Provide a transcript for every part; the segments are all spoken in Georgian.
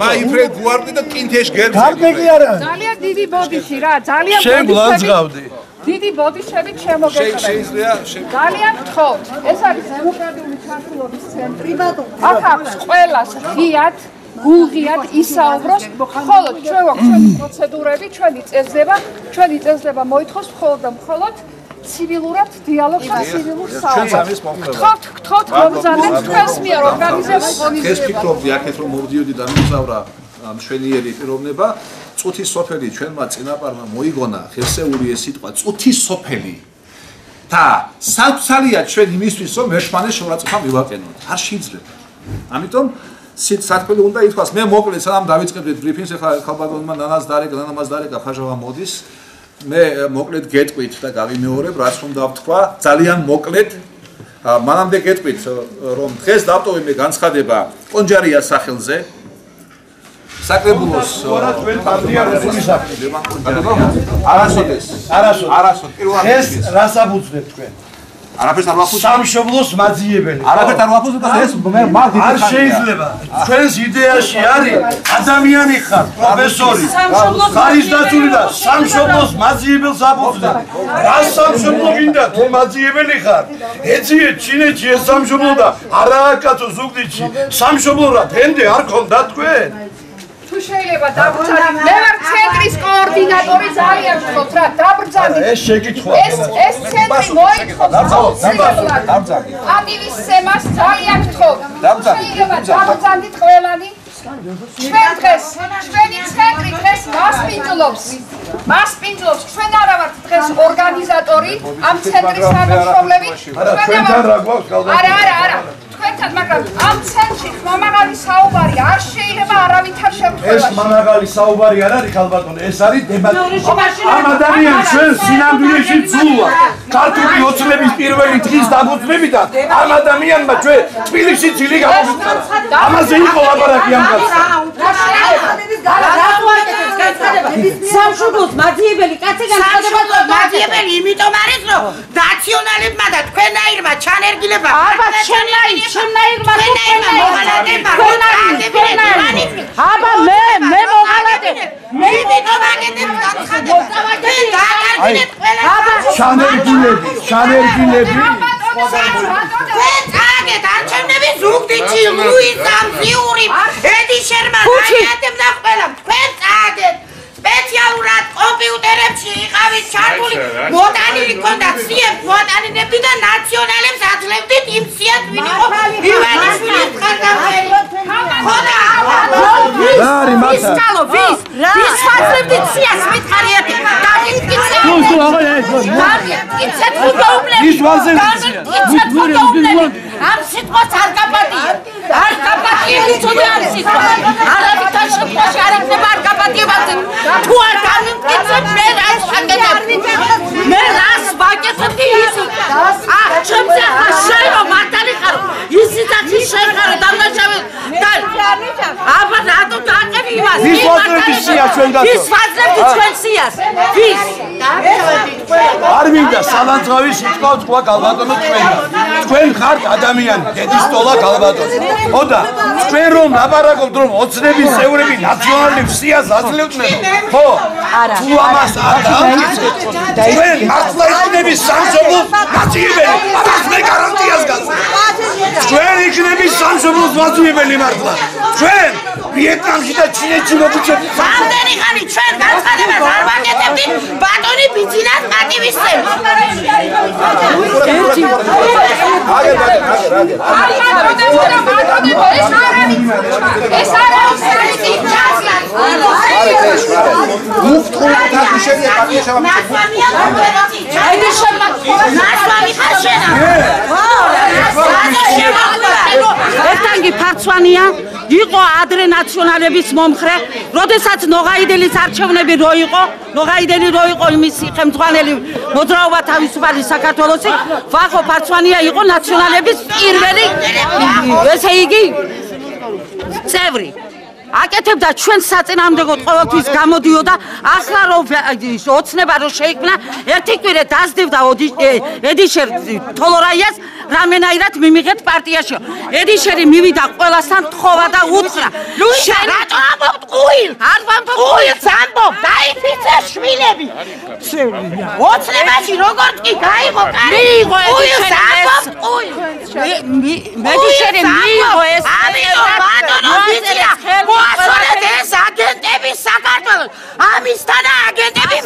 მაიფრე გუარდი და კინთეშ გერბი. გამდეგი არა. ძალიან დიდი ბოდიში რა, ძალიან შენ გლანძღავდი. დიდი ბოდიშებით შემოგეწრებით. ძალიან გთხოვთ. ეს არის დემოკრატიული ჩართულობის ცენტრი. აქ აქვს ყველას ღიად, გულღიად ისაუბროს, მხოლოდ ჩვენ გვაქვს ჩვენი პროცედურები, ჩვენი წესდება მოითხოვს მხოლოდ და მხოლოდ ცივილურად დიალოგს და ცივილურ საუბარს. გთხოვთ მომზადეთ თქვენს მიერ ორგანიზებულ ღონისძიებას. ეს ფიქრობდი აქეთ რომ მოვდიოდი და მივზავრა მშვენიერი პიროვნება. წუთის სოფელი ჩვენმა წინაპარმა მოიგონა ხერსეული ეს სიტყვა წუთის სოფელი და სალფცალია ჩვენ იმისთვის რომ ერთმანეთს შევაწყობა მივაყენოთ. არ შეიძლება. ამიტომ სიტყველი უნდა ითქვას მე მოკლედ სანამ დავიწყებდით ბრიფინგს ახლა ხალბატონმა ნანას დარეკა ფაჟავა მოდის მე მოკლედ გეტყვით და გავიმეორებ რაც რომ დავთქვა ძალიან მოკლედ მანამდე გეტყვით რომ დღეს დავტოვე მე განცხადება კონჯარიას სახელზე საკრებულოს არასოდეს ეს რას აბუძნებ თქვენ არაფერს არ ვაფუძნებ სამშობლოს მაძიებელი არაფერს არ ვაფუძნებ და ეს მე არ შეიძლება ჩვენს იდეაში არის ადამიანი ხარ პროფესორი ხარისდაცული და სამშობლოს მაძიებელს აბუძნებ რა სამშობლო გინდა თუ მაძიებელი ხარ ეძიეთ ჩინეთში ეს სამშობლო და არააკაცო ზუგდიდში სამშობლო რა თენდე არ ქონდა თქვენ თუ შეიძლება დაბრძანოთ მე ვარ ცენტრის კოორდინატორი ძალიან გთხოვთ რა დაბრძანეთ ეს შეკითხვა ეს ცენტრი მოითხოვს დაბრძანეთ პატივისცემას ძალიან გთხოვთ შეიძლება დაბრძანეთ ყველანი ჩვენ დღეს ჩვენი ცენტრი დღეს მასპინძლობს ჩვენ არა ვართ დღეს ორგანიზატორი ამ ცენტრის თანამშრომლები არა თქვენთან მაგრამ ამ ცენტრში მომაღალი საუბარი არ შეიძლება არავითარ შემთხვევაში ეს მომაღალი საუბარი არ არის ხალბატონო ეს არის დებატი ამ ადამიანს ჩვენ სინამდვილეში ძულა ქართული ოცნების პირველი დღის დაბუძნებიდან ამ ადამიანმა ჩვენ თბილისში ძილი გამოვიწყარა ამაზე იყო ლაბარაკი ამ კაცს სამშობლოს მაძიებელი კაცი განსხვავდება მაძიებელი იმიტომ არის რომ ნაციონალებმა და თქვენაირმა ჩანერგილებმა ჩემნაირმა აბა მე მოღალატე მე იმიტომ აგეთებ ჩანერგილები აგეთ არჩევნები ზუგდიდში ლუის ამზიური ედი შერმან აიატებ და ყველა თქვენ აგეთ სპეციალურად კომპიუტერებში იყავით ჩართული მოტანილი ქონდათ სიებ მოტანინებდი და ნაციონალებს აძლევდით იმ სიათ ვინ იყო ივანიშვილის ხარდამხელი ხოდა ვის კალო ვის ფასლებდით სიას მითხარიათი დამიტკიცეთ ამ სიტყვას არ გაპატიებ იცოდე ამ სიტყვას არავითარ შემთხვევაში არ იქნება არ გაპატიებათ თუ არ დამიმტკიცებ მე რას ვაკეთებდი ისი ჩემზე შეიძლება მართალი ხარო ისიც შეხარო დამნაშავე და აბა რატო დაყევი იმას ვის ვაძლევთ სიას ჩვენ გასო ვის ვაძლევთ ჩვენ სიას ვის არ მინდა სალანძღავი სიტყვა თქვა გალბატონო თქვენ ხართ ადამიანი დედის ტოლა გალბატონო ხოდა თქვენ რომ ლაბარაკობთ რომ ოცნების წევრები ნაციონალებს სიას აძლევდნენ ხო თუ ამას არ დამტკიცეთ თქვენ მართლა იქნები სამშობლოს მაძიებელი ამას მე გარანტიას გასცემ თქვენ იქნები სამშობლოს მაძიებელი მართლა ჩვენ ვიეტნამში და ჩინეთში მოგუჩებთ ამდენი ხანი ჩვენ განცხადებას არ ვაკეთებდით ბატონი ბიძინას პატივისცემს ერთი ეს არის ერთანგი ფარცვანია იყო ადრე ნაციონალების მომხრე, როდესაც ნოღაიდელის არჩევნები რო იყო იმისი ხელმძღვანელი მოძრაობა თავისუფალი საქართველოსი, ვახო ფარცვანია იყო ნაციონალების პირველი ესე იგი წევრი. აკეთებდა ჩვენ საწინააღმდეგოდ ყოველთვის გამოდიოდა ახლა რომ ოცნება რომ შეიქმნა ერთი კვირე დასდევდა ედიშერ თოლორაიას რამენაირად მიმიღეთ პარტიაში ედიშერი მივიდა ყველასთან თხოვა და უთხრა შენ რატო ამბობ არ ვამბობ ამბობ დაიფიცე შვილები ოცნებაში როგორ კი გაიღო მიიღო ედიშერი მიიღო ეს მოასწორეთ ეს აგენტები საქართველოს ამისთან აგენტები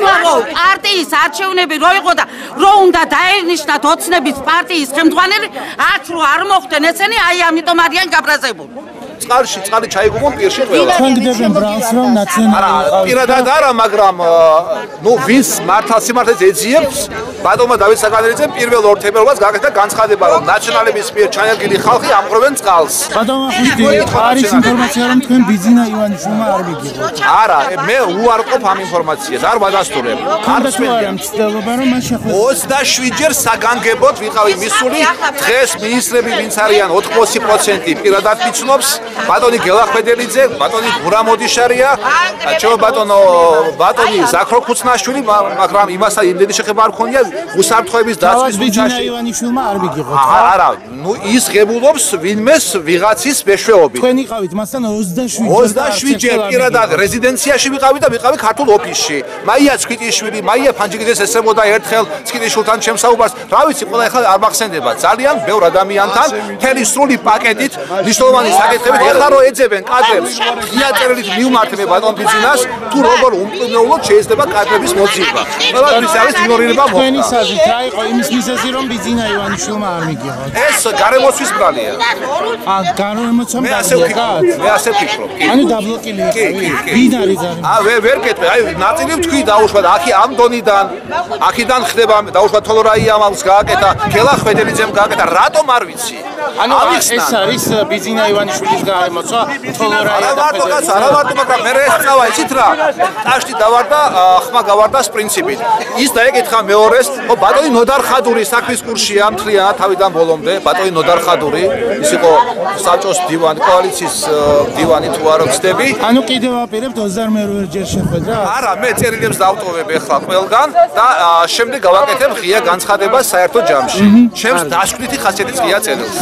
პარტიის არჩევნები რო იყო და რო უნდა დაენიშნათ ოცნების პარტიის ხელმძღვანელი აქ რო არ მოხდნენ ესენი აი ამიტომ არიან გაბრაზებული წყალი ჩაიგუბონ პირში ყველა ხანგდებენ ბრალს რომ ნაციონალური პირადად არა მაგრამ ნუ ვინც მართალ სიმართლეს ეძიებს ბატონმა დავით საკანელიძემ პირველ 2 თებერვალს გაკეთა განცხადება რომ ნაციონალების მიერ ჩანერგილი ხალხი ამღრობენ წყალს ბატონო არის ინფორმაცია რომ თქვენ ბიძინა ივანიშვილმა არ მიგიღოთ არა მე უარყოფ ამ ინფორმაციას არ ვადასტურებ არ მცდელობა რომ მას შეხვედრა 27 ჯერ საგანგებოდ ვიყავი მისული დღეს მინისტრები ვინც არიან 80% პირადად მიცნობს ბატონი გელახვედელიძე ბატონი გურამოდიშარია ჩემო ბატონი ზაქრო ქუცნაშვილი მაგრამ იმასთან იმდენი შეხება არ ქონია უსაფრთხოების დაცვის ბიძინა ივანიშვილმა არ მიგიღოთ არა ნუ ის ღებულობს ვინმეს ვიღაცის მეშვეობით თქვენ იყავით მასთან 27 ჯერ პირადად რეზიდენციაში ვიყავი და ვიყავი ქართულ ოფისში მაია ცკიტიშვილი მაია ფანჯიგიძეს ესწრებოდა ერთხელ ცკიტიშვილთან შემსაუბარს რა ვიცი ყველა ახლა არ მახსენდება ძალიან ბევრ ადამიანთან მთელი სრული პაკეტით მნიშვნელოვანი საკითხებით ეხლა რო ეძებენ კადრებს იაწერილით მივმართე ბატონ ბიძინას თუ როგორ უმკურნალოდ შეიძლება კადრების მოძიება ყველაფრის არის იგნორირება მოხდა თქვენი საზით რა იყო იმის მიზეზი რომ ბიძინა ივანიშვილმა არ მიგიღოთ ეს გარემოცვის ბრალია გარემოცვა მე ასე ვფიქრობ ანუ დაბლოკილი ვინ არის ვერ კეთე აი ნაწილი თქვი დაუშვათ აქი ამ დონიდან აქიდან ხდება დაუშვათ თოლორაია ამას გააკეთა გელახვედელიძემ გააკეთა რატომ არ ვიცი ანუ ეს არის ბიძინა ივანიშვილის გარემოცვა თოლორაია და ფედერაცია არა მარტო მაგრამ მე ეს წავა იცით რა ტაშტი დავარდა ხმა გავარდას პრინციპით ის დაეკითხა მეორეს ხო ბატონი ნოდარ ხადური საქმის კურსია მთლიანად თავიდან ბოლომდე ბატონი ნოდარ ხადური ის იყო საბჭოს დივანი კოალიციის დივანი თუ არ ვცდები ანუ კიდევ აპირებთ 22 ჯერ შეხვედრა არა მე წერილებს დავტოვებ ახლა ყველგან და შემდეგ გავაკეთებ ღია განცხადება საერთო ჯამში ჩემს დაშკვნითი ხასიათის ღია წერილს